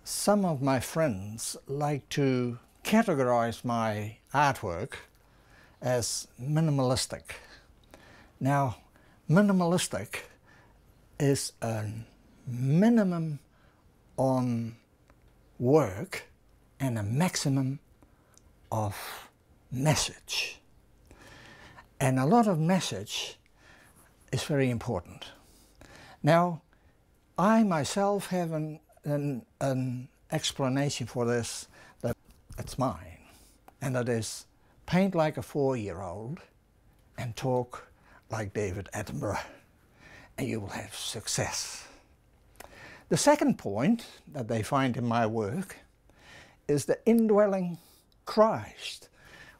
Some of my friends like to categorize my artwork as minimalistic. Now, minimalistic is a minimum on work and a maximum of message. And a lot of message is very important. Now, I myself have an explanation for this that's mine, and that is paint like a 4-year-old and talk like David Attenborough, and you will have success. The second point that they find in my work is the indwelling Christ,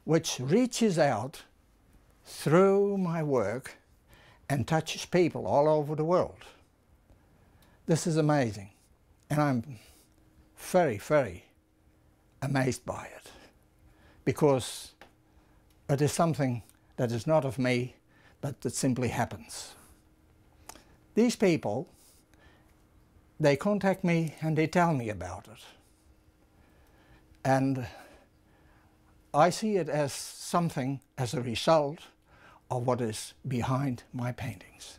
which reaches out through my work and touches people all over the world. This is amazing, and I'm very, very amazed by it, because it is something that is not of me, but that simply happens. These people, they contact me and they tell me about it. And I see it as something as a result of what is behind my paintings.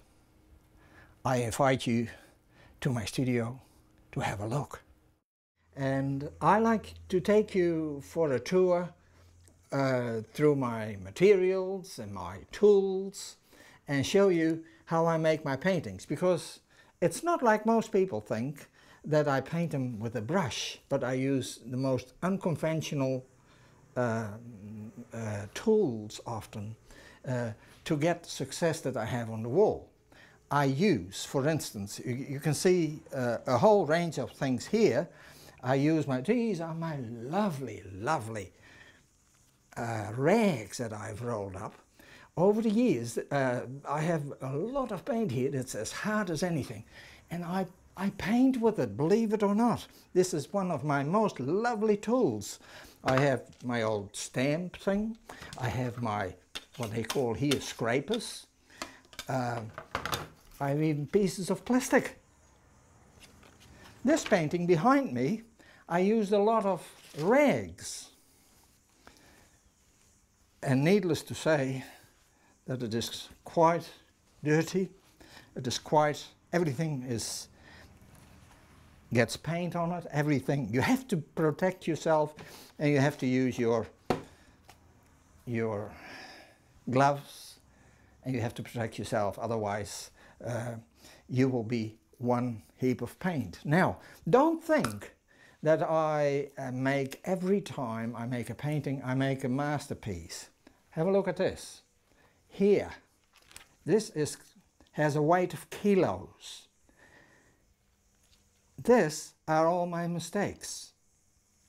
I invite you to my studio to have a look. And I like to take you for a tour through my materials and my tools and show you how I make my paintings, because it's not like most people think that I paint them with a brush, but I use the most unconventional tools often to get the success that I have on the wall. I use, for instance, you can see a whole range of things here. These are my lovely, lovely rags that I've rolled up. Over the years, I have a lot of paint here that's as hard as anything. And I paint with it, believe it or not. This is one of my most lovely tools. I have my old stamp thing. I have my, what they call here, scrapers. I have even pieces of plastic. This painting behind me, I used a lot of rags. And needless to say that it is quite dirty. It is quite, everything gets paint on it, everything. You have to protect yourself, and you have to use your gloves, and you have to protect yourself, otherwise you will be one heap of paint. Now, don't think that I make, every time I make a painting, I make a masterpiece. Have a look at this. Here, this has a weight of kilos. These are all my mistakes.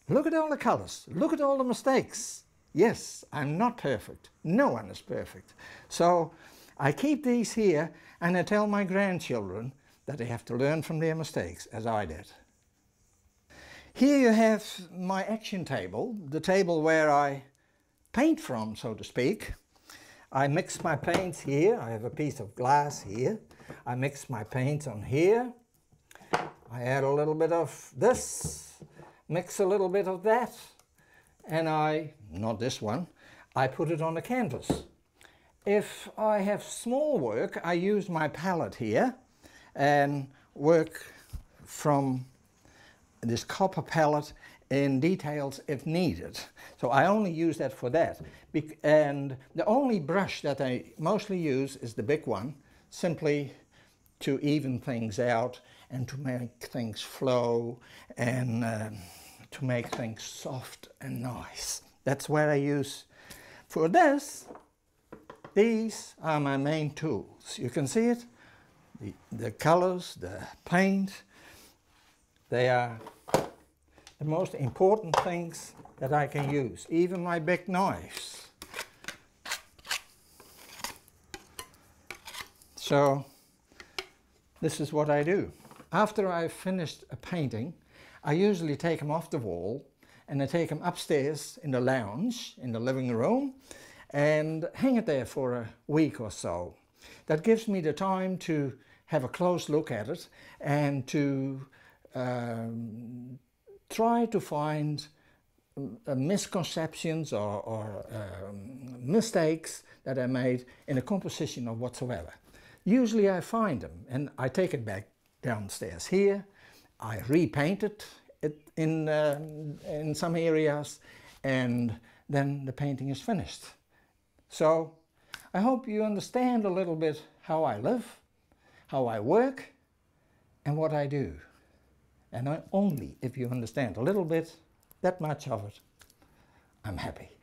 Look at all the colors, look at all the mistakes. Yes, I'm not perfect. No one is perfect. So I keep these here, and I tell my grandchildren that they have to learn from their mistakes, as I did. Here you have my action table, the table where I paint from, so to speak. I mix my paints here. I have a piece of glass here. I mix my paints on here. I add a little bit of this, mix a little bit of that, and not this one, I put it on the canvas. If I have small work, I use my palette here and work from this copper palette in details if needed. So I only use that for that. And the only brush that I mostly use is the big one, simply to even things out and to make things flow and to make things soft and nice. That's where I use. For this, these are my main tools. You can see it, the colors, the paint. They are the most important things that I can use, even my big knives. So this is what I do. After I've finished a painting, I usually take them off the wall and I take them upstairs in the lounge, in the living room, and hang it there for a week or so. That gives me the time to have a close look at it and to try to find misconceptions or mistakes that I made in a composition or whatsoever. Usually I find them and I take it back downstairs here. I repainted it in some areas, and then the painting is finished. So I hope you understand a little bit how I live, how I work, and what I do. And only if you understand a little bit, that much of it, I'm happy.